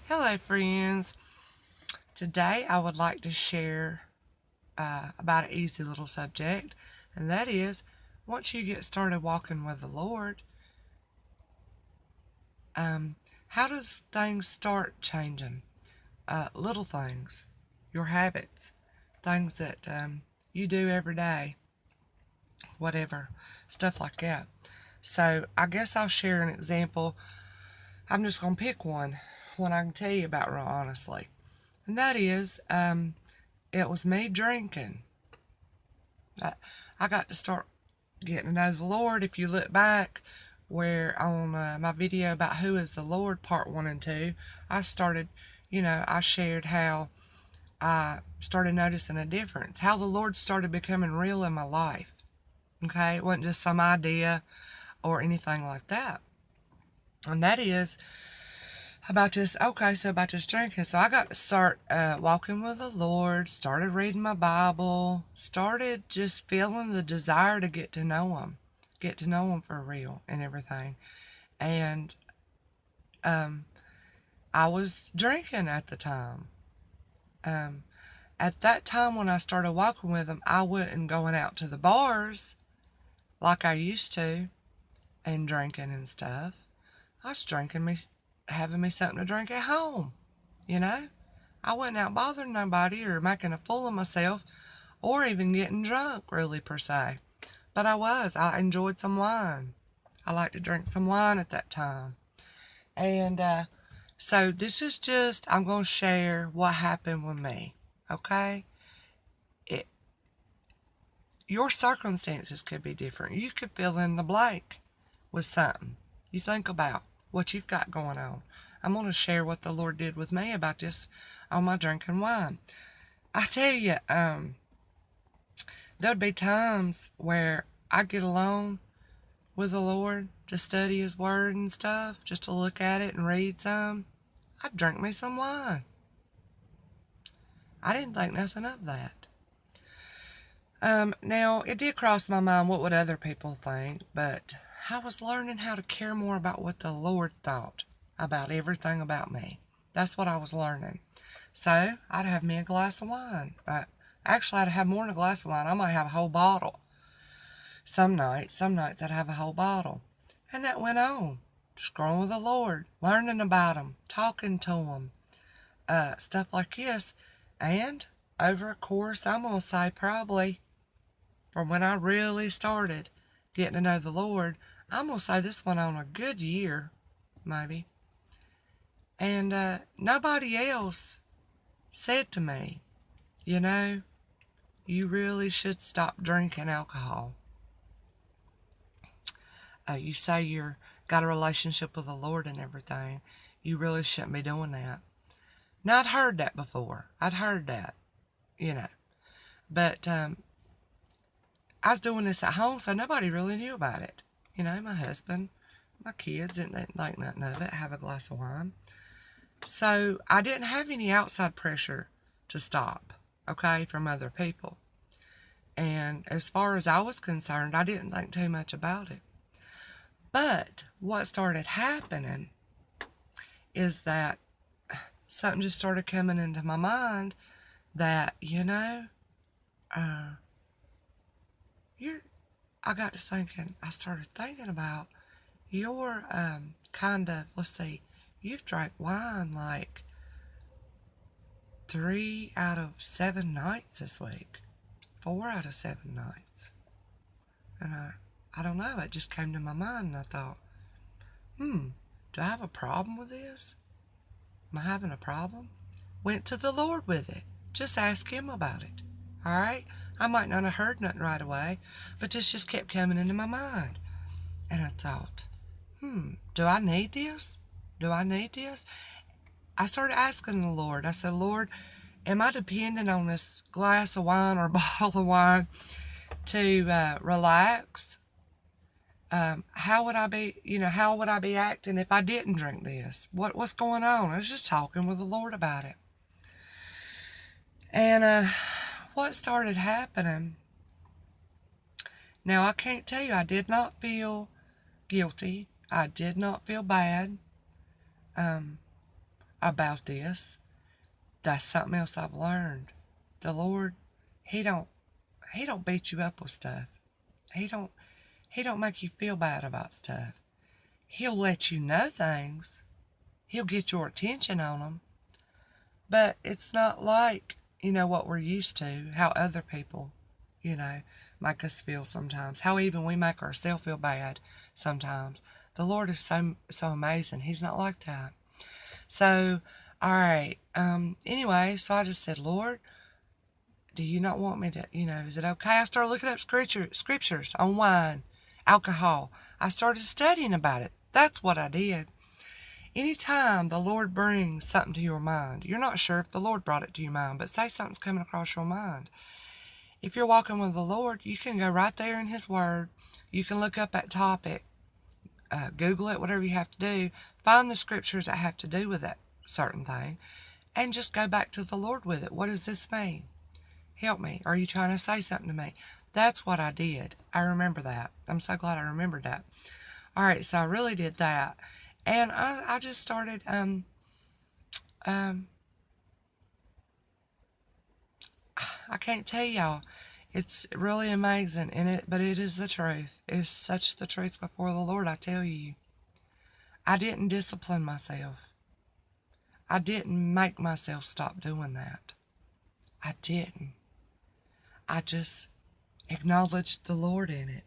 Hello, friends. Today I would like to share about an easy little subject, and that is once you get started walking with the Lord, um, how does things start changing? Little things, your habits, things that you do every day, whatever, stuff like that. So I guess I'll share an example. I'm just going to pick one I can tell you about real honestly. And that is, it was me drinking. I, I got to start getting to know the Lord. If you look back, where on my video about who is the Lord, part 1 and 2, I started, I shared how I started noticing a difference, how the Lord started becoming real in my life. Okay, it wasn't just some idea or anything like that. And that is about just drinking. So I got to start walking with the Lord, started reading my Bible, started just feeling the desire to get to know Him for real and everything. And I was drinking at the time. Um, at that time when I started walking with Him, I wasn't going out to the bars like I used to and drinking and stuff. I was having me something to drink at home, you know? I wasn't out bothering nobody or making a fool of myself or even getting drunk, really, per se. But I enjoyed some wine. I liked to drink some wine at that time. And so this is I'm going to share what happened with me, okay? It, your circumstances could be different. You could fill in the blank with something. You think about what you've got going on. I'm going to share what the Lord did with me about this on my drinking wine. I tell you, there'd be times where I get alone with the Lord to study His Word and stuff, just to look at it and read some. I'd drink me some wine. I didn't think nothing of that. Now, it did cross my mind what would other people think, but I was learning how to care more about what the Lord thought about everything about me. That's what I was learning. So, I'd have me a glass of wine. Actually, I'd have more than a glass of wine. I might have a whole bottle. Some nights I'd have a whole bottle. And that went on. Just growing with the Lord, learning about Him, talking to Him, stuff like this. And over a course, I'm going to say probably from when I really started getting to know the Lord, I'm going to say this went on a good year, maybe. And nobody else said to me, you know, you really should stop drinking alcohol. You say you're got a relationship with the Lord and everything. You really shouldn't be doing that. Now, I'd heard that before. I'd heard that, you know. But I was doing this at home, so nobody really knew about it. You know, my husband, my kids didn't think nothing of it, have a glass of wine. So I didn't have any outside pressure to stop, okay, from other people. And as far as I was concerned, I didn't think too much about it. But what started happening is that something just started coming into my mind that, you're, I started thinking about your let's see, you've drank wine like 3 out of 7 nights this week. 4 out of 7 nights. And I don't know, it just came to my mind and I thought, do I have a problem with this? Am I having a problem? Went to the Lord with it. Just ask Him about it. Alright? I might not have heard nothing right away, but this just kept coming into my mind. And I thought, do I need this? Do I need this? I started asking the Lord. I said, Lord, am I dependent on this glass of wine or bottle of wine to relax? How would I be, how would I be acting if I didn't drink this? What's going on? I was just talking with the Lord about it. And what started happening, now I can't tell you, I did not feel guilty. I did not feel bad. about this. That's something else I've learned. The Lord, He don't beat you up with stuff. He don't He don't make you feel bad about stuff. He'll let you know things. He'll get your attention on them. But it's not like, what we're used to, how other people, you know, make us feel sometimes. How even we make ourselves feel bad sometimes. The Lord is so amazing. He's not like that. So, all right. Anyway, so I just said, Lord, do you not want me to, is it okay? I started looking up scriptures on wine, alcohol. I started studying about it. That's what I did. Anytime the Lord brings something to your mind, you're not sure if the Lord brought it to your mind, but say something's coming across your mind. If you're walking with the Lord, you can go right there in His Word. You can look up that topic, Google it, whatever you have to do. Find the scriptures that have to do with that certain thing, and just go back to the Lord with it. What does this mean? Help me. Are you trying to say something to me? That's what I did. I remember that. I'm so glad I remembered that. All right, so I really did that. And I just started, I can't tell y'all. It's really amazing, but it is the truth. It's such the truth before the Lord, I tell you. I didn't discipline myself. I didn't make myself stop doing that. I didn't. I just acknowledged the Lord in it.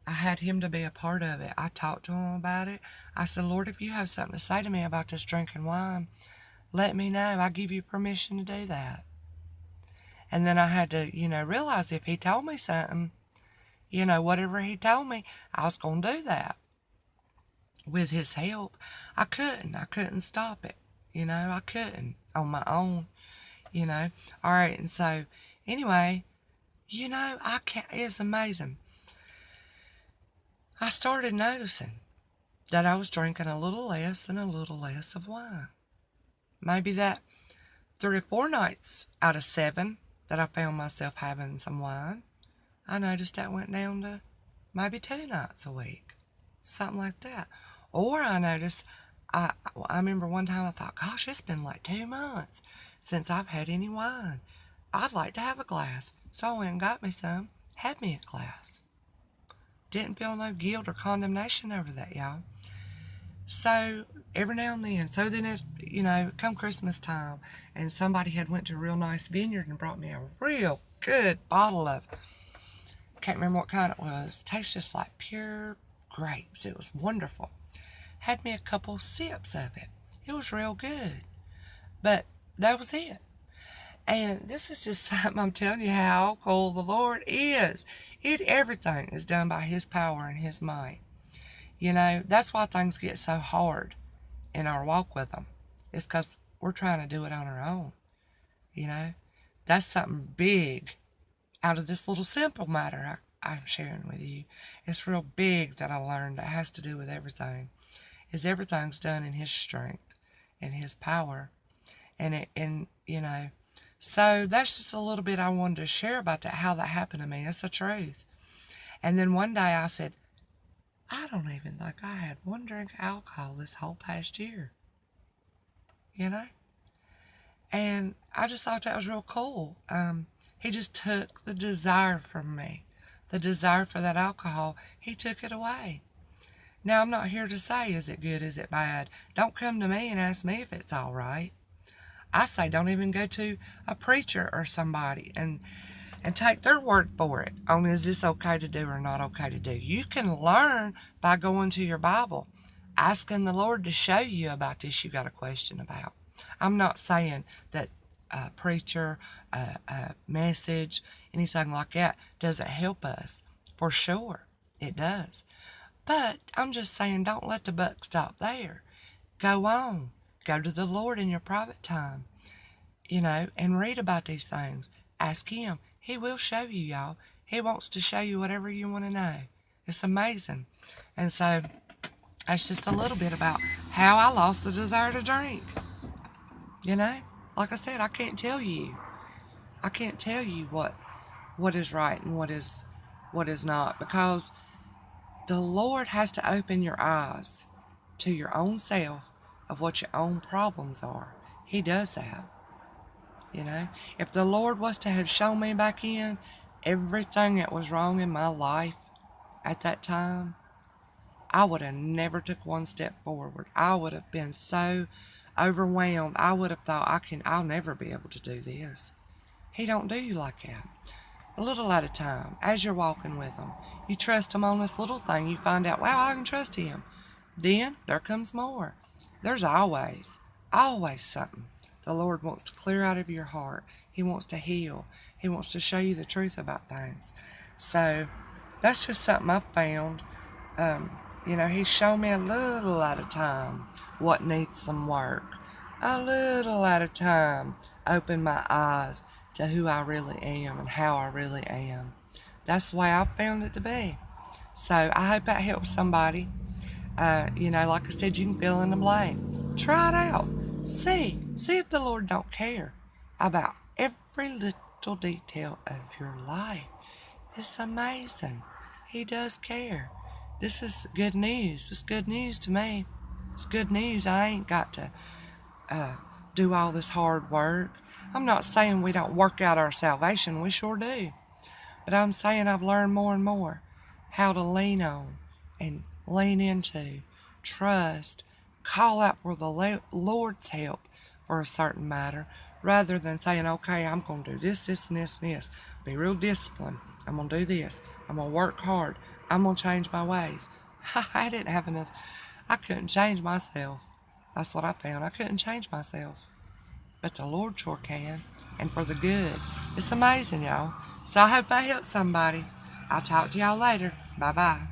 I had Him to be a part of it. I talked to Him about it. I said, Lord, if you have something to say to me about this drinking wine, let me know. I give you permission to do that. And then I had to, realize if He told me something, whatever He told me, I was going to do that. With His help, I couldn't stop it. I couldn't on my own, All right, and so, anyway, it's amazing. I started noticing that I was drinking a little less and a little less of wine. Maybe that 3 or 4 nights out of 7 that I found myself having some wine, I noticed that went down to maybe 2 nights a week. Something like that. Or I noticed, I remember one time I thought, gosh, it's been like 2 months since I've had any wine. I'd like to have a glass. So I went and got me some, had me a glass. Didn't feel no guilt or condemnation over that, y'all. So every now and then, it, come Christmas time, and somebody had went to a real nice vineyard and brought me a real good bottle of, can't remember what kind it was. Tastes just like pure grapes. It was wonderful. Had me a couple sips of it. It was real good. But that was it. And this is just something I'm telling you how cool the Lord is. Everything is done by His power and His might. That's why things get so hard in our walk with Him. It's because we're trying to do it on our own. That's something big out of this little simple matter I'm sharing with you. It's real big that I learned that has to do with everything. Everything's done in His strength and His power. So that's just a little bit I wanted to share about that, how that happened to me. It's the truth. And then one day I said, I don't even think I had one drink of alcohol this whole past year. And I just thought that was real cool. He just took the desire from me. The desire for that alcohol, He took it away. Now, I'm not here to say, is it good, is it bad? Don't come to me and ask me if it's all right. I say don't even go to a preacher or somebody and take their word for it on is this okay to do or not okay to do. You can learn by going to your Bible, asking the Lord to show you about this you got a question about. I'm not saying that a preacher, a message, anything like that doesn't help us. For sure, it does. But I'm just saying don't let the buck stop there. Go on. Go to the Lord in your private time, and read about these things. Ask Him. He will show you, y'all. He wants to show you whatever you want to know. It's amazing. And so that's just a little bit about how I lost the desire to drink. Like I said, I can't tell you. I can't tell you what is right and what is not, because the Lord has to open your eyes to your own self of what your own problems are. He does that. You know, if the Lord was to have shown me back in everything that was wrong in my life at that time, I would have never took one step forward. I would have been so overwhelmed. I would have thought, I'll never be able to do this. He don't do you like that. A little at a time, as you're walking with him, you trust him on this little thing. You find out, wow, I can trust him. Then there comes more. There's always something the Lord wants to clear out of your heart. He wants to heal. He wants to show you the truth about things. So that's just something I've found. He's shown me a little at a time what needs some work. A little at a time, open my eyes to who I really am and how I really am. That's the way I've found it to be. So I hope that helps somebody. Like I said, you can fill in the blank. Try it out. See if the Lord don't care about every little detail of your life. It's amazing. He does care. This is good news. It's good news to me. It's good news. I ain't got to do all this hard work. I'm not saying we don't work out our salvation. We sure do. But I'm saying I've learned more and more how to lean on and lean into, trust, call out for the Lord's help for a certain matter, rather than saying, okay, I'm going to do this, this, and this, and this. Be real disciplined. I'm going to do this. I'm going to work hard. I'm going to change my ways. I didn't have enough. I couldn't change myself. That's what I found. I couldn't change myself. But the Lord sure can, and for the good. It's amazing, y'all. So I hope I helped somebody. I'll talk to y'all later. Bye-bye.